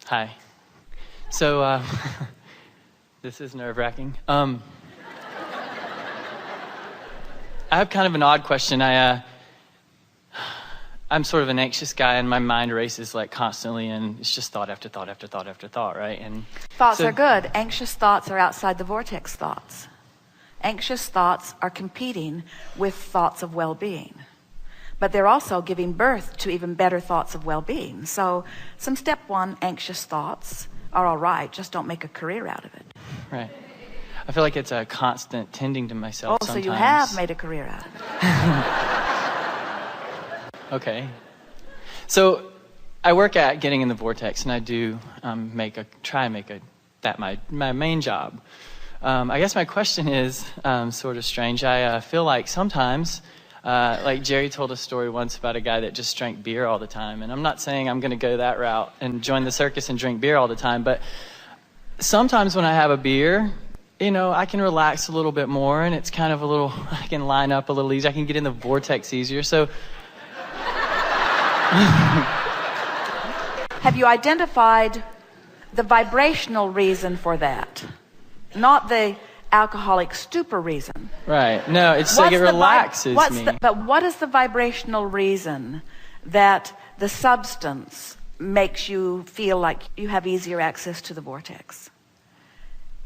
Hi. So, this is nerve-wracking. I have kind of an odd question. I'm sort of an anxious guy, and my mind races like constantly, and it's just thought after thought after thought after thought, right? And thoughts are good. Anxious thoughts are outside the vortex thoughts. Anxious thoughts are competing with thoughts of well-being. But they're also giving birth to even better thoughts of well-being. So some step one anxious thoughts are all right. Just don't make a career out of it. Right. I feel like it's a constant tending to myself sometimes. So you have made a career out of it. Okay. So I work at Getting in the Vortex, and I do try and make that my main job. I guess my question is sort of strange. I feel like sometimes, like Jerry told a story once about a guy that just drank beer all the time. And I'm not saying I'm going to go that route and join the circus and drink beer all the time. But sometimes when I have a beer, I can relax a little bit more. And it's kind of I can line up a little easier. I can get in the vortex easier. So have you identified the vibrational reason for that? Not the alcoholic stupor reason. Right. No, it's like it relaxes me. But what is the vibrational reason that the substance makes you feel like you have easier access to the vortex?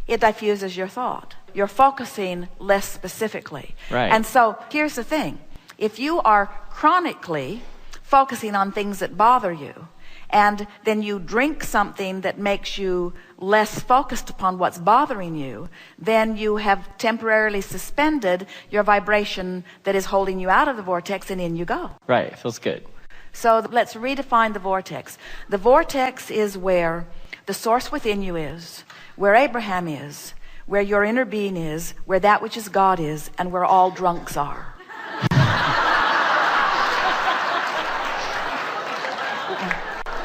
It diffuses your thought. You're focusing less specifically. Right. And so here's the thing. If you are chronically focusing on things that bother you, and then you drink something that makes you less focused upon what's bothering you, then you have temporarily suspended your vibration that is holding you out of the vortex, and in you go. Right, it feels good. So let's redefine the vortex. The vortex is where the source within you is, where Abraham is, where your inner being is, where that which is God is, and where all drunks are.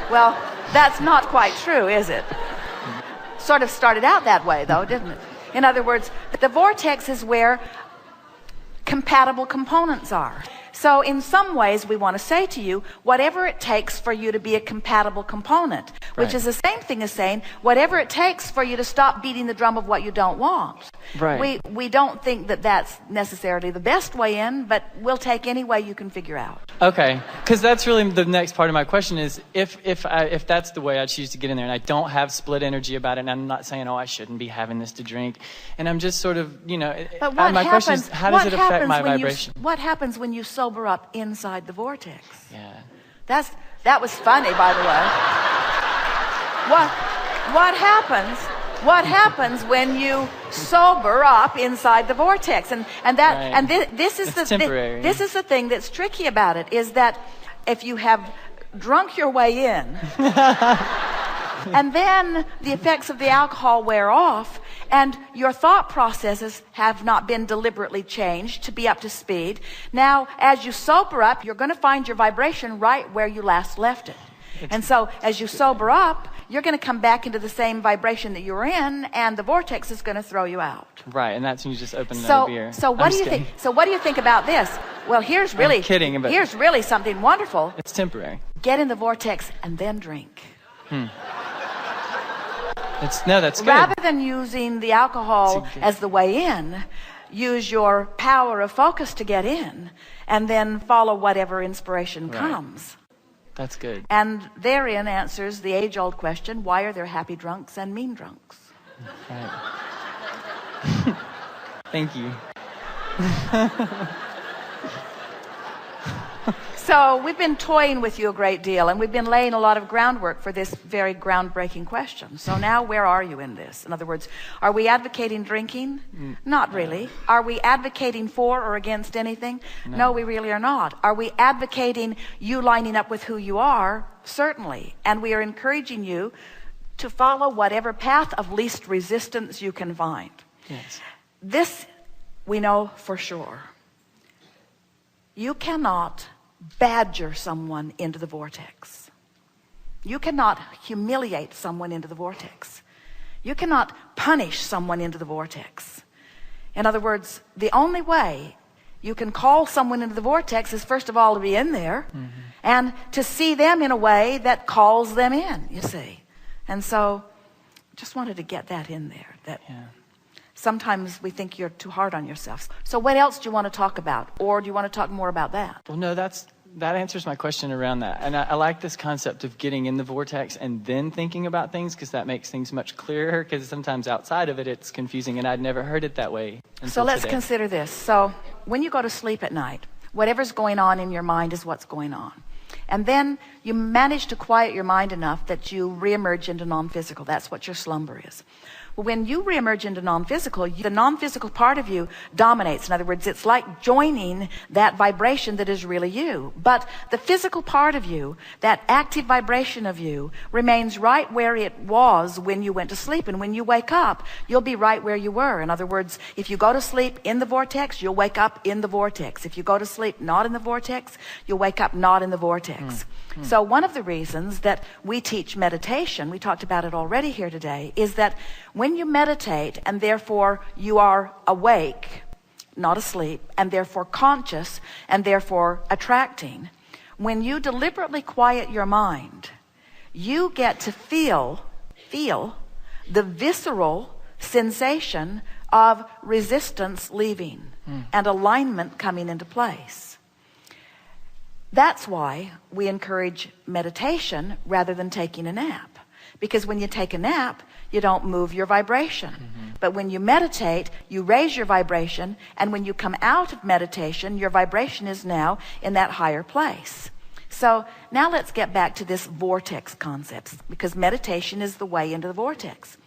Well, that's not quite true, is it? Sort of started out that way, though, didn't it? In other words, the vortex is where compatible components are. So in some ways, we want to say to you, whatever it takes for you to be a compatible component, which is the same thing as saying, whatever it takes for you to stop beating the drum of what you don't want. Right. We don't think that that's necessarily the best way in, but we'll take any way you can figure out. Okay, because that's really the next part of my question is, if that's the way I choose to get in there, and I don't have split energy about it, and I'm not saying, I shouldn't be having this to drink, and I'm just sort of, but my question is, how does it affect my vibration? What happens when you sober up inside the vortex? Yeah. That was funny, by the way. What happens when you sober up inside the vortex? This is the thing that's tricky about it, is that if you have drunk your way in and then the effects of the alcohol wear off and your thought processes have not been deliberately changed to be up to speed, now as you sober up, you're going to find your vibration right where you last left it. And so as you sober up, you're going to come back into the same vibration that you were in, and the vortex is going to throw you out. Right, and that's when you just open another beer. So what do you think? So what do you think about this? Well, here's really something wonderful. It's temporary. Get in the vortex and then drink. That's good. Rather than using the alcohol as the way in, use your power of focus to get in, and then follow whatever inspiration comes. That's good. And therein answers the age-old question, why are there happy drunks and mean drunks? Right. Thank you. So we've been toying with you a great deal, and we've been laying a lot of groundwork for this very groundbreaking question. So now where are you in this? In other words, are we advocating drinking? Not really. Are we advocating for or against anything? No, we really are not. Are we advocating you lining up with who you are? Certainly. And we are encouraging you to follow whatever path of least resistance you can find. Yes. This we know for sure. You cannot badger someone into the vortex. You cannot humiliate someone into the vortex. You cannot punish someone into the vortex. In other words, the only way you can call someone into the vortex is, first of all, to be in there and to see them in a way that calls them in, you see. And so just wanted to get that in there, that sometimes we think you're too hard on yourself. So what else do you want to talk about? Or do you want to talk more about that? Well, no, that answers my question around that. And I like this concept of getting in the vortex and then thinking about things, because that makes things much clearer, because sometimes outside of it, it's confusing, and I'd never heard it that way until So let's today. consider this. So when you go to sleep at night, whatever's going on in your mind is what's going on. And then you manage to quiet your mind enough that you reemerge into non-physical. That's what your slumber is. Well, when you reemerge into non-physical, the non-physical part of you dominates. In other words, it's like joining that vibration that is really you. But the physical part of you, that active vibration of you, remains right where it was when you went to sleep. And when you wake up, you'll be right where you were. In other words, if you go to sleep in the vortex, you'll wake up in the vortex. If you go to sleep not in the vortex, you'll wake up not in the vortex. So one of the reasons that we teach meditation, we talked about it already here today, is that when you meditate and therefore you are awake, not asleep, and therefore conscious, and therefore attracting, when you deliberately quiet your mind, you get to feel the visceral sensation of resistance leaving and alignment coming into place. That's why we encourage meditation rather than taking a nap. Because when you take a nap, you don't move your vibration. But when you meditate, you raise your vibration, and when you come out of meditation, your vibration is now in that higher place. So now let's get back to this vortex concept, because meditation is the way into the vortex.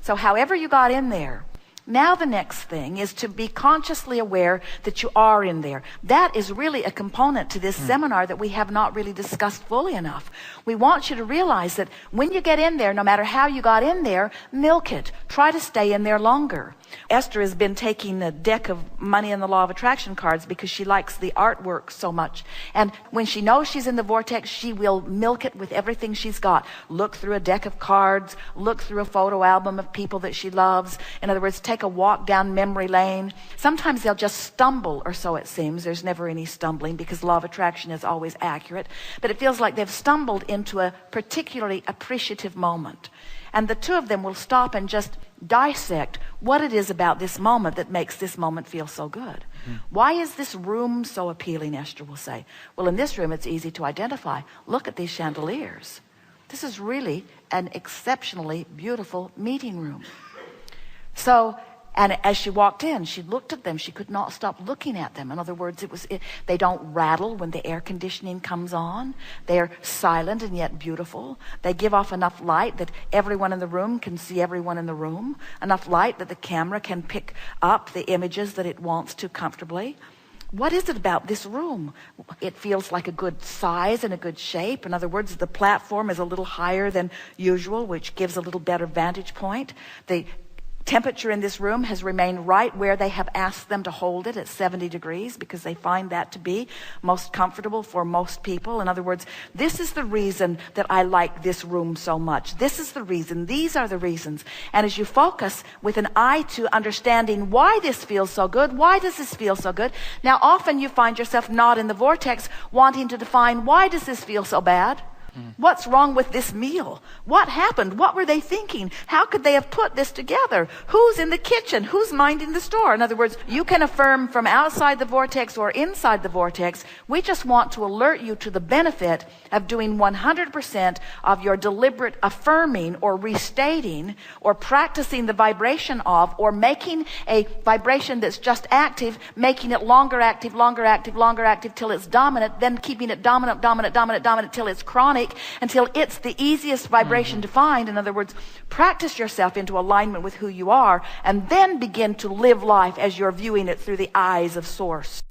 So however you got in there, now the next thing is to be consciously aware that you are in there. That is really a component to this seminar that we have not really discussed fully enough. We want you to realize that when you get in there, no matter how you got in there, milk it. Try to stay in there longer. Esther has been taking a deck of Money and the Law of Attraction cards because she likes the artwork so much. And when she knows she's in the vortex, she will milk it with everything she's got. Look through a deck of cards, look through a photo album of people that she loves. In other words, take a walk down memory lane. Sometimes they'll just stumble, or so it seems. There's never any stumbling because law of attraction is always accurate. But it feels like they've stumbled into a particularly appreciative moment. And the two of them will stop and just dissect what it is about this moment that makes this moment feel so good. Why is this room so appealing, Esther will say. Well, in this room, it's easy to identify. Look at these chandeliers. This is really an exceptionally beautiful meeting room. So, and as she walked in, she looked at them. She could not stop looking at them. In other words, they don't rattle when the air conditioning comes on. They're silent and yet beautiful. They give off enough light that everyone in the room can see everyone in the room. Enough light that the camera can pick up the images that it wants to comfortably. What is it about this room? It feels like a good size and a good shape. In other words, the platform is a little higher than usual, which gives a little better vantage point. The temperature in this room has remained right where they have asked them to hold it at 70 degrees because they find that to be most comfortable for most people. In other words, this is the reason that I like this room so much. This is the reason. These are the reasons. And as you focus with an eye to understanding why this feels so good, why does this feel so good? Now, often you find yourself not in the vortex wanting to define why does this feel so bad? What's wrong with this meal? What happened? What were they thinking? How could they have put this together? Who's in the kitchen? Who's minding the store? In other words, you can affirm from outside the vortex or inside the vortex. We just want to alert you to the benefit of doing 100% of your deliberate affirming or restating or practicing the vibration of, or making a vibration that's just active, making it longer active till it's dominant, then keeping it dominant till it's chronic, until it's the easiest vibration to find. In other words, practice yourself into alignment with who you are, and then begin to live life as you're viewing it through the eyes of Source.